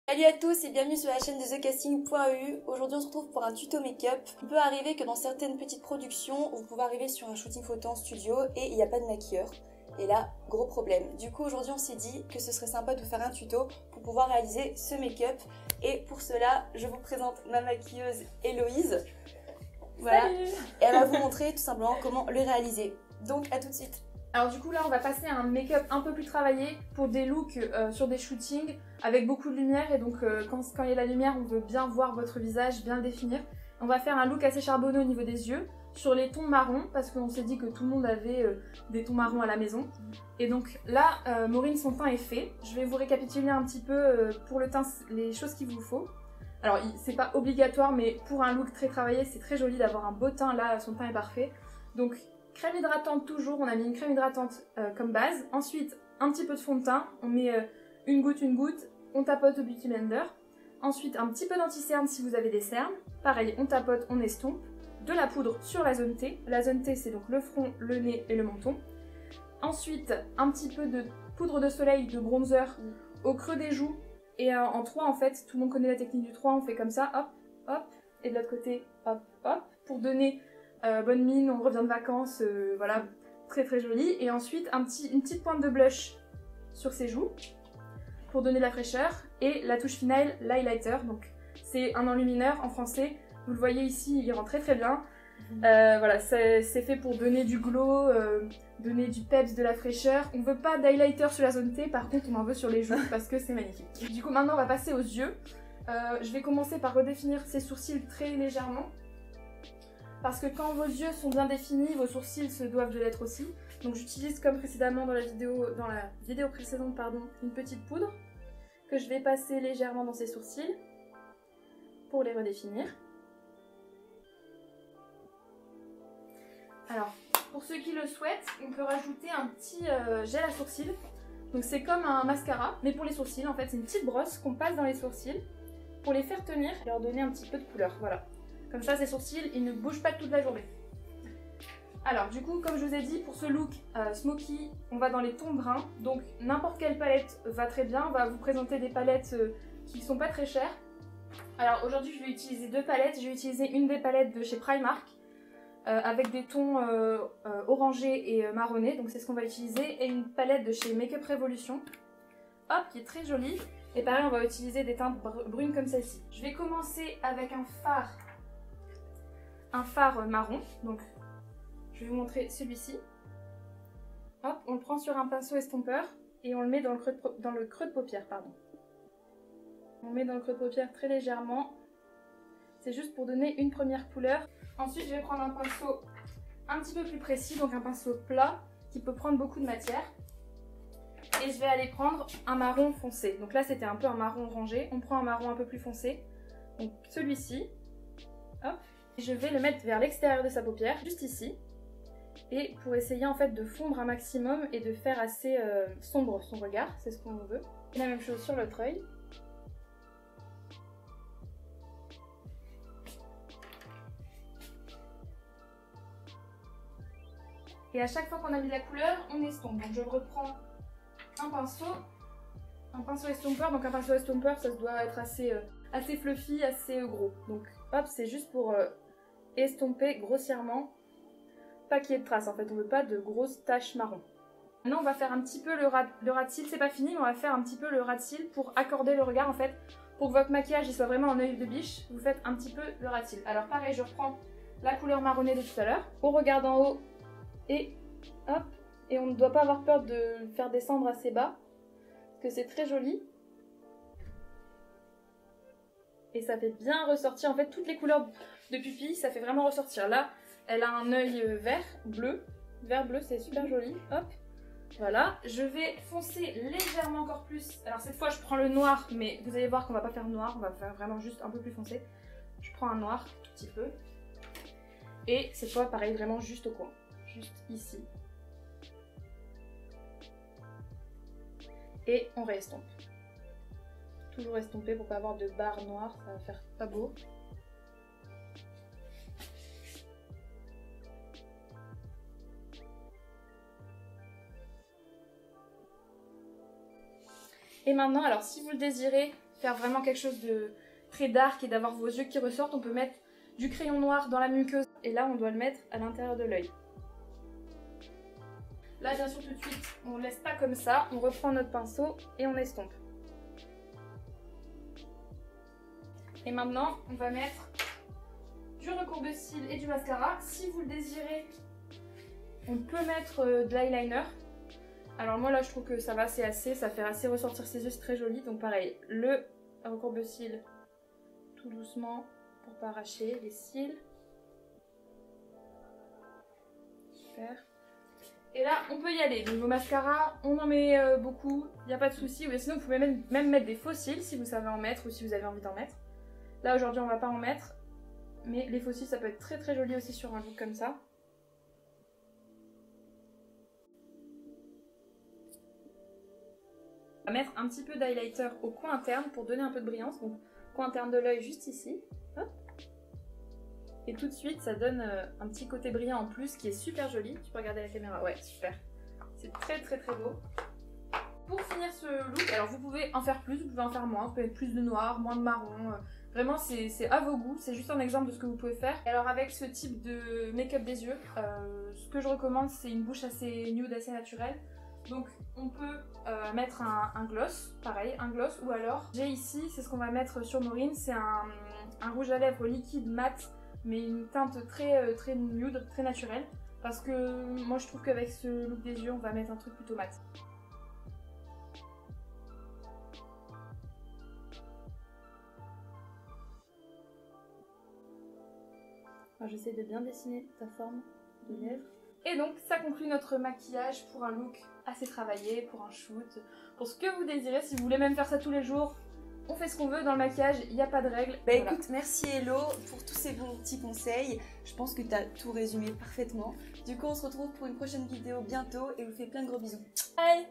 Salut à tous et bienvenue sur la chaîne de TheCasting.eu. Aujourd'hui on se retrouve pour un tuto make-up. Il peut arriver que dans certaines petites productions, vous pouvez arriver sur un shooting photo en studio et il n'y a pas de maquilleur. Et là, gros problème. Du coup aujourd'hui on s'est dit que ce serait sympa de vous faire un tuto pour pouvoir réaliser ce make-up. Et pour cela, je vous présente ma maquilleuse Héloïse. Voilà. Salut. Et elle va vous montrer tout simplement comment le réaliser. Donc à tout de suite. Alors du coup là on va passer à un make-up un peu plus travaillé pour des looks sur des shootings avec beaucoup de lumière et donc quand il y a la lumière on veut bien voir votre visage, bien le définir. On va faire un look assez charbonneux au niveau des yeux, sur les tons marrons parce qu'on s'est dit que tout le monde avait des tons marrons à la maison. Et donc là Maureen son teint est fait, je vais vous récapituler un petit peu pour le teint les choses qu'il vous faut. Alors c'est pas obligatoire mais pour un look très travaillé c'est très joli d'avoir un beau teint, là son teint est parfait. Donc crème hydratante toujours, on a mis une crème hydratante comme base. Ensuite, un petit peu de fond de teint, on met une goutte, on tapote au Beauty Blender. Ensuite, un petit peu d'anti-cerne si vous avez des cernes. Pareil, on tapote, on estompe. De la poudre sur la zone T. La zone T, c'est donc le front, le nez et le menton. Ensuite, un petit peu de poudre de soleil, de bronzer au creux des joues. Et en 3, en fait, tout le monde connaît la technique du 3, on fait comme ça, hop, hop. Et de l'autre côté, hop, hop. Pour donner bonne mine, on revient de vacances, voilà, très très joli. Et ensuite une petite pointe de blush sur ses joues pour donner de la fraîcheur. Et la touche finale, l'highlighter. Donc c'est un enlumineur en français. Vous le voyez ici, il rend très très bien. Voilà, c'est fait pour donner du glow, donner du peps, de la fraîcheur. On veut pas d'highlighter sur la zone T, par contre on en veut sur les joues parce que c'est magnifique. Du coup maintenant on va passer aux yeux. Je vais commencer par redéfinir ses sourcils très légèrement. Parce que quand vos yeux sont bien définis, vos sourcils se doivent de l'être aussi. Donc j'utilise comme précédemment dans la vidéo précédente, une petite poudre que je vais passer légèrement dans ces sourcils pour les redéfinir. Alors, pour ceux qui le souhaitent, on peut rajouter un petit gel à sourcils. Donc c'est comme un mascara, mais pour les sourcils en fait, c'est une petite brosse qu'on passe dans les sourcils pour les faire tenir et leur donner un petit peu de couleur, voilà. Comme ça, ces sourcils, ils ne bougent pas toute la journée. Alors, du coup, comme je vous ai dit, pour ce look smoky, on va dans les tons bruns. Donc, n'importe quelle palette va très bien. On va vous présenter des palettes qui ne sont pas très chères. Alors, aujourd'hui, je vais utiliser deux palettes. Je vais utiliser une des palettes de chez Primark avec des tons orangés et marronnés. Donc, c'est ce qu'on va utiliser. Et une palette de chez Makeup Revolution. Hop, qui est très jolie. Et pareil, on va utiliser des teintes brunes comme celle-ci. Je vais commencer avec un fard marron, donc je vais vous montrer celui-ci. Hop, on le prend sur un pinceau estompeur et on le met dans le creux de paupière, On le met dans le creux de paupière très légèrement. C'est juste pour donner une première couleur. Ensuite, je vais prendre un pinceau un petit peu plus précis, donc un pinceau plat qui peut prendre beaucoup de matière. Et je vais aller prendre un marron foncé. Donc là, c'était un peu un marron orangé. On prend un marron un peu plus foncé. Donc celui-ci. Hop. Je vais le mettre vers l'extérieur de sa paupière, juste ici, et pour essayer en fait de fondre un maximum et de faire assez sombre son regard, c'est ce qu'on veut. Et la même chose sur l'autre œil. Et à chaque fois qu'on a mis de la couleur, on estompe. Donc je reprends un pinceau estompeur. Donc un pinceau estompeur, ça doit être assez fluffy, assez gros. Donc hop, c'est juste pour estomper grossièrement, pas qu'il y ait de traces en fait, on veut pas de grosses taches marron. Maintenant on va faire un petit peu le ras de cils, c'est pas fini mais on va faire un petit peu le ras de cils pour accorder le regard en fait, pour que votre maquillage il soit vraiment en œil de biche, vous faites un petit peu le ras de cils. Alors pareil, je reprends la couleur marronnée de tout à l'heure, on regarde en haut et hop, et on ne doit pas avoir peur de le faire descendre assez bas, parce que c'est très joli. Et ça fait bien ressortir en fait toutes les couleurs de pupille, ça fait vraiment ressortir. Là, elle a un œil vert bleu, c'est super joli. Hop, voilà. Je vais foncer légèrement encore plus. Alors cette fois, je prends le noir, mais vous allez voir qu'on va pas faire noir, on va faire vraiment juste un peu plus foncé. Je prends un noir, tout petit peu. Et cette fois, pareil, vraiment juste au coin, juste ici. Et on réestompe. Toujours estomper pour pas avoir de barres noires, ça va faire pas beau. Et maintenant, alors si vous le désirez, faire vraiment quelque chose de très dark et d'avoir vos yeux qui ressortent, on peut mettre du crayon noir dans la muqueuse et là on doit le mettre à l'intérieur de l'œil. Là bien sûr tout de suite on ne laisse pas comme ça, on reprend notre pinceau et on estompe. Et maintenant on va mettre du recourbe-cils et du mascara. Si vous le désirez, on peut mettre de l'eyeliner. Alors moi là je trouve que ça va, c'est assez, ça fait assez ressortir ses yeux, c'est très joli. Donc pareil, le recourbe-cils tout doucement pour pas arracher les cils. Super. Et là on peut y aller. Niveau mascara, on en met beaucoup, il n'y a pas de souci. Ou sinon vous pouvez même mettre des faux cils si vous savez en mettre ou si vous avez envie d'en mettre. Là aujourd'hui on va pas en mettre, mais les faux cils ça peut être très très joli aussi sur un look comme ça. On va mettre un petit peu d'highlighter au coin interne pour donner un peu de brillance. Donc coin interne de l'œil juste ici. Hop. Et tout de suite ça donne un petit côté brillant en plus qui est super joli. Tu peux regarder la caméra, ouais super. C'est très très très beau. Pour finir ce look, alors vous pouvez en faire plus, vous pouvez en faire moins. Vous pouvez mettre plus de noir, moins de marron. Vraiment c'est à vos goûts, c'est juste un exemple de ce que vous pouvez faire. Et alors avec ce type de make-up des yeux, ce que je recommande c'est une bouche assez nude, assez naturelle. Donc on peut mettre un gloss, pareil, un gloss, ou alors j'ai ici, c'est ce qu'on va mettre sur Maureen, c'est un rouge à lèvres liquide mat, mais une teinte très nude, très naturelle, parce que moi je trouve qu'avec ce look des yeux on va mettre un truc plutôt mat. J'essaie de bien dessiner ta forme de lèvres. Et donc ça conclut notre maquillage pour un look assez travaillé, pour un shoot, pour ce que vous désirez. Si vous voulez même faire ça tous les jours, on fait ce qu'on veut dans le maquillage, il n'y a pas de règles. Bah voilà. Écoute, merci Hello pour tous ces bons petits conseils. Je pense que tu as tout résumé parfaitement. Du coup on se retrouve pour une prochaine vidéo bientôt et je vous fais plein de gros bisous. Bye.